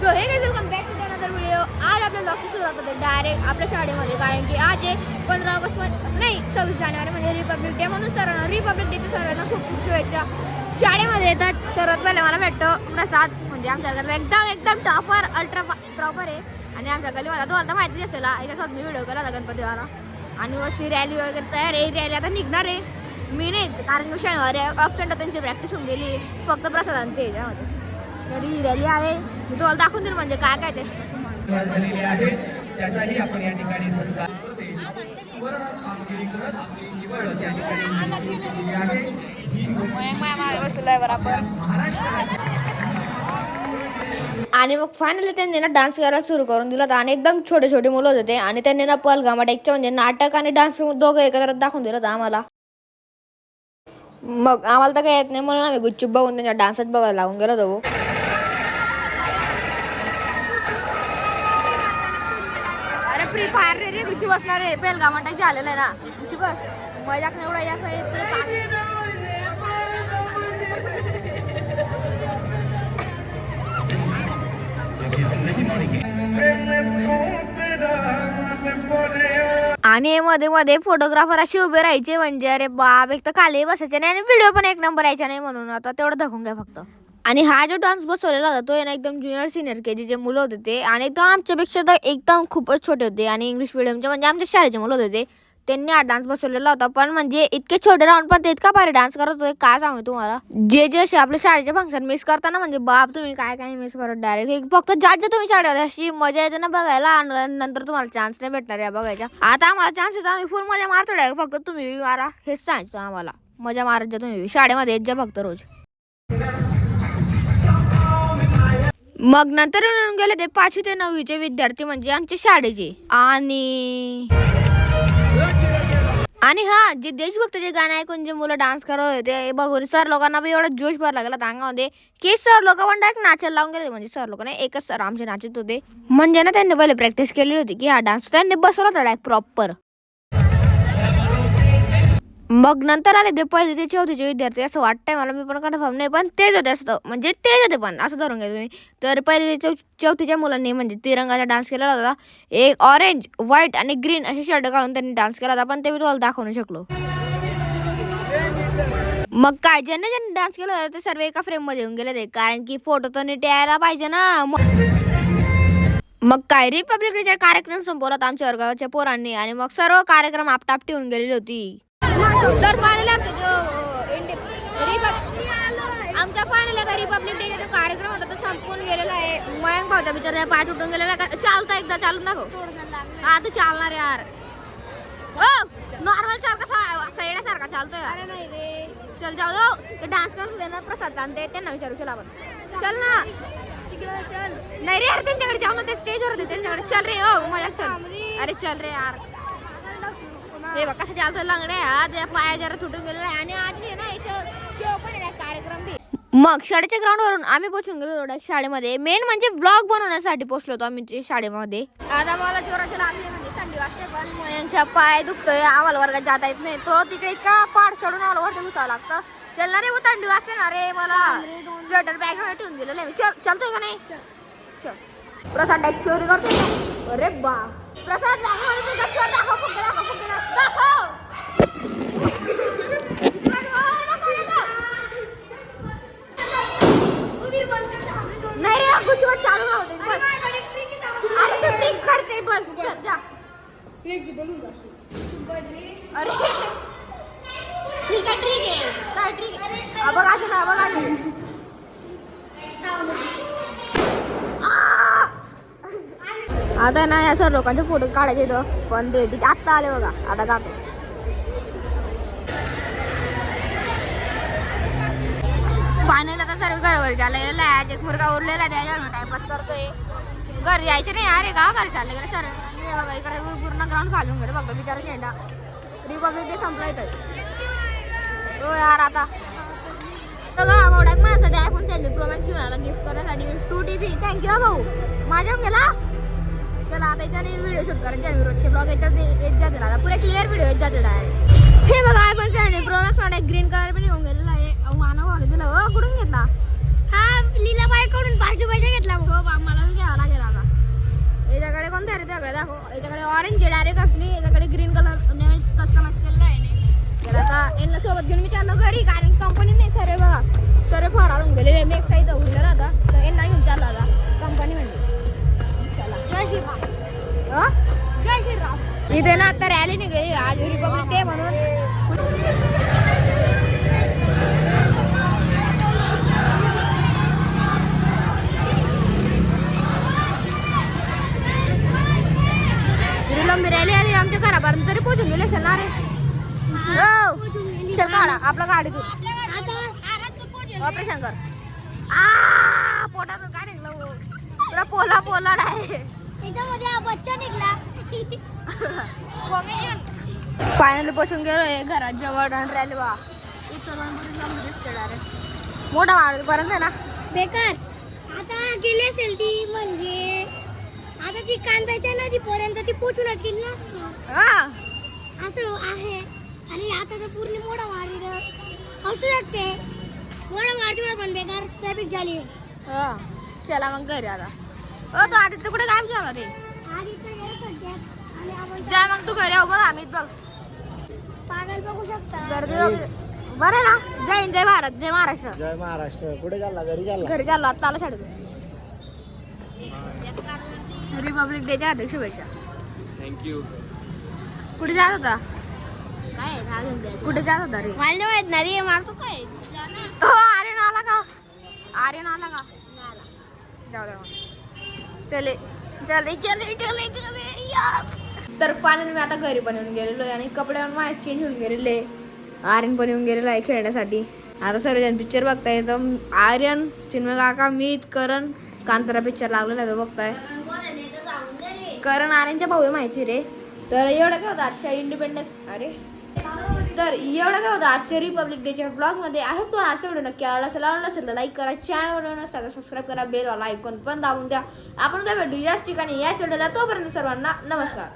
So हे काही welcome back to another video. आज आपल्या ब्लॉगची सुरुवात होते डायरेक्ट आपल्या शाळेमध्ये, कारण की आज आहे 15 ऑगस्ट नाही 26 जानेवारी म्हणजे रिपब्लिक डे. म्हणून सर्वांना रिपब्लिक डेच्या सर्वांना खूप खूप शुभेच्छा. शाळेमध्ये येतात सर्वात पहिले मला भेटतो प्रसाद, म्हणजे आमच्या घरातला एकदम टॉपर अल्ट्रा प्रॉपर आहे. आणि आमच्या गलीवाला तुम्हाला तर माहिती असेल, याच्यासोबत मी व्हिडिओ केला होता गणपतीवाला. आणि वरती रॅली वगैरे तयार आहे. रॅली आता निघणार आहे. मी नाही, कारण की शनिवारी ऑप्शन त्यांची प्रॅक्टिस होऊन गेली, फक्त प्रसाद आणते याच्यामध्ये. तर ही रॅली आहे, मी तुम्हाला दाखवून देईल म्हणजे काय काय ते. आणि मग फायनली त्यांनी ना डान्स करायला सुरू करून दिला होता. आणि एकदम छोटे छोटे मुलं होते आणि त्यांनी ना पलगामा टाईपच्या म्हणजे नाटक आणि डान्स दोघं एकत्र दाखवून दिलं होतं आम्हाला. मग आम्हाला तर काही येत नाही म्हणून आम्ही गुच्चूप बघून त्यांच्या डान्सच बघायला लागून गेलो होतो. अरे फ्री फायर रे गुच्चू बसणार रे, पलगामा टाईप झालेलं आहे ना गुच्चू बस. मजाक नाही एवढा या काही आणि मध्ये मध्ये फोटोग्राफर असे उभे राहायचे, म्हणजे अरे बाप, एक तर खाली बसायचे नाही आणि व्हिडिओ पण एक नंबर यायचा नाही. म्हणून आता तेवढं दाखवून घ्या फक्त. आणि हा जो डान्स बसवलेला होता तो आहे ना एकदम ज्युनियर सिनियर KG जे मुलं होते ते, आणि एकदम आमच्यापेक्षा तर एकदम खूपच छोटे होते. आणि इंग्लिश मिडियमचे म्हणजे आमच्या शाळेचे मुलं होते ते, त्यांनी हा डान्स बसवलेला होता. पण म्हणजे इतके छोटे राहून पण ते इतका भारी डान्स करत होते, काय सांगू तुम्हाला. जे असे आपल्या शाळेचे फंक्शन मिस करताना म्हणजे बाप, तुम्ही काय काय मिस करत डायरेक्ट. फक्त ज्या तुम्ही शाळेत अशी मजा येते ना बघायला, आणि नंतर तुम्हाला चान्स नाही भेटणार या बघायच्या. आता आम्हाला चान्स येतो, आम्ही फुल मजा मारतो डायरेक्ट. फक्त तुम्ही मारा हेच सांगायचं आम्हाला, मजा मारत जा तुम्ही शाळेमध्ये येत जा फक्त रोज. मग नंतर येऊन गेले ते 5वी ते 9वीचे विद्यार्थी म्हणजे आमच्या शाळेचे. आणि हा जे देशभक्तीचे गाणे ऐकून जे मुलं डान्स करत होते ते बघून सर लोकांना बी एवढा जोश भरला गेला अंगामध्ये की सर लोक पण डायरेक्ट नाचायला लावून गेले. म्हणजे सर लोक नाही, एकच सर आमचे नाचत होते. म्हणजे ना त्यांनी पहिले प्रॅक्टिस केलेली होती की हा डान्स त्यांनी बसवला होता डायरेक्ट प्रॉपर. मग नंतर आले ते पहिले ते 4थीचे विद्यार्थी, असं वाटतंय मला, मी पण कन्फर्म नाही, पण तेच होते असतं, म्हणजे तेच होते पण असं धरून घ्या तुम्ही. तर पहिले 4थीच्या मुलांनी म्हणजे तिरंगाचा डान्स केलेला होता. एक ऑरेंज, व्हाईट आणि ग्रीन असे शर्ट घालून त्यांनी डान्स केला होता, पण ते मी तुम्हाला दाखवू नाही शकलो. मग काय, ज्यांनी डान्स केला होता ते सर्व एका फ्रेम मध्ये येऊन गेले ते, कारण की फोटो तर नीट यायला पाहिजे ना. मग काय, रिपब्लिक डेचा कार्यक्रम संपवला होता आमच्या वर्गाच्या पोरांनी, आणि मग सर्व कार्यक्रम आपटाप ठेवून गेलेली होती. तर फायनली आमचा फायनल आता रिपब्लिक डेचा जो कार्यक्रम होता तो संपून गेलेला आहे. मयंक भाऊचा बिचारा पाय तुटून गेलेला. चालता एकदा चालून दाखव. हा तू चालणार यार, नॉर्मल चाल कसा सैड्यासारखा चालतोय. अरे नाही रे, चल जाऊ जाऊ. ते डान्स करून देणार प्रसाद आणते, त्यांना विचारू. चल आपण, चल ना तिकडे चल. नाही रे यार, त्यांच्याकडे जाऊ ना, ते स्टेजवर होते त्यांच्याकडे. चल रे, हो मजा चल. अरे चल रे यार, हे बघ कसं चालतोय लंगड्या. हा त्या पाया जरा तुटून गेलेला आहे. आणि आज आहे ना इथं शेव पण आहे कार्यक्रम बी. मग शाळेच्या ग्राउंडवरून आम्ही पोहोचून गेलो शाळेमध्ये. मेन म्हणजे व्लॉग बनवण्यासाठी पोहोचलो होतो आम्ही शाळेमध्ये. आता मला जोराची लागली म्हणजे थंडी वाजते, पण मयांच्या पाय दुखतोय, आम्हाला वर्गात जाता येत नाही. तो तिकडे इतका पाड चढून आम्हाला वरती घुसावं लागतं. चल ना रे, वो थंडी वाजते ना रे, मला स्वेटर बॅग ठेवून दिलेलं आहे. चलतोय का नाही? चल. प्रसाद डायरेक्ट चोरी करतोय. अरे बा, प्रसाद बॅगमध्ये दाखव, फुगे दाखव, फुगे दाखव. नाही रे, गुच्चूवर चालू राहते बस. अरे तू ट्रिक करते बस, जा. अरे ठीक आहे, ट्रिक आहे काय ट्रिक. बघा तुला, बघा आता ना या सर लोकांचे फोटो काढायचे इथं, पण ते टीचर आत्ता आले बघा, आता काढतो. फायनल आता सर्व घरोघरी चाललेलं आहे. एक मुलगा उरलेला आहे, त्याच्यावर टाइमपास करतोय. घरी यायचे नाही अरे, का घरी चालले गेले सर. बघा इकडे पूर्ण ग्राउंड खालून गेले बघा, बिचारा झेंडा. रिपब्लिक डे संपला इथं. हो यार, आता बघा मोठ्याक माझ्यासाठी iPhone 13 Pro Max घेऊन आला गिफ्ट करण्यासाठी 2TB. थँक्यू भाऊ, माझ्या गेला. चला आता याच्याने व्हिडिओ शूट करायचे, रोजचे ब्लॉग याच्यात येत जातील. आता पुरे क्लिअर व्हिडिओ येत जातील डायरेक्ट. हे बघा iPhone 13 Pro Max मध्ये ग्रीन कलर पण येऊन गेलेला आहे. मानव भावने दिला. कुठून घेतला? हा लीलाबाई कडून 5 रुपयाचा घेतला. हो बा, मला दाखव. याच्याकडे ऑरेंज आहे डायरेक्ट असली, याच्याकडे ग्रीन कलर कस्टमाइज केलेला आहे याने. तर आता यांना सोबत घेऊन मी चाललो घरी, कारण कंपनी नाही सर्व बघा सर्व फराळून गेलेले. मी एकटा इथं उरलेला आता, तर यांना घेऊन चाललो आता कंपनीमध्ये. चला जय श्रीराम. जय श्रीराम. इथे ना आता रॅली निघाली आज रिपब्लिक डे म्हणून. लंबी रॅली आली आमच्या घरापर्यंत तरी पोहोचून गेले असेल ना रे. चल काढा आपल्या गाडीतून ऑपरेशन कर. पोटातून काय निघलं तुला पोला पोला त्याच्यामध्ये बच्चा निघला. फायनली पोचून गेलोय घरात जवळ आणि रॅली बा इथं लंबी दिसते डायरेक्ट मोठा वाढपर्यंत आहे ना बेकार. आता गेली असेल ती म्हणजे आता ती कांद्याच्या नदीपर्यंत ती पोचूनच गेली नसणार असं आहे. आणि आता तर पूर्ण मोठा वारी असू शकते. मोठा वारीवर पण बेकार ट्रॅफिक झाली. चला मग घरी आता. तो आदित्य कुठे काय झाला रे. जा मग तू घरी आहो बघ आम्ही बघ पागल बघू शकता गर्दी वगैरे. बरं ना. जय हिंद जय भारत जय महाराष्ट्र. जय महाराष्ट्र. कुठे चालला. घरी चाललो आता आला शाळेतून. रिपब्लिक डेच्या हार्दिक शुभेच्छा. थँक्यू. कुठे जात होता. कुठे जात होता रे. मला माहित नाही रे. मारतो काय. हो आर्यन आला का. आर्यन आला का. जाऊ दे मग. चले चले चले चले चले यार. तर पाण्याने मी आता घरी पण येऊन गेलेलो आहे आणि कपडे पण माझे चेंज होऊन गेलेले. आर्यन पण येऊन गेलेला आहे खेळण्यासाठी. आता सर्वजण पिक्चर बघताय. तर आर्यन चिन्मय काका मी करण कांतारा पिक्चर लागलेला आहे तो बघताय. करण आर्यनच्या भाऊ माहिती रे. तर एवढं काय होतं आजच्या इंडिपेंडन्स तर एवढं काय होतं आजच्या रिपब्लिक डेच्या ब्लॉगमध्ये. आय होप तो आजचा व्हिडिओ नक्की आवडला असेल तर लाईक करा. चॅनलवर नसता सबस्क्राईब करा. बेल वाला आयकॉन पण दाबून द्या. आपण काय भेटू याच ठिकाणी याच व्हिडिओला. तोपर्यंत सर्वांना नमस्कार.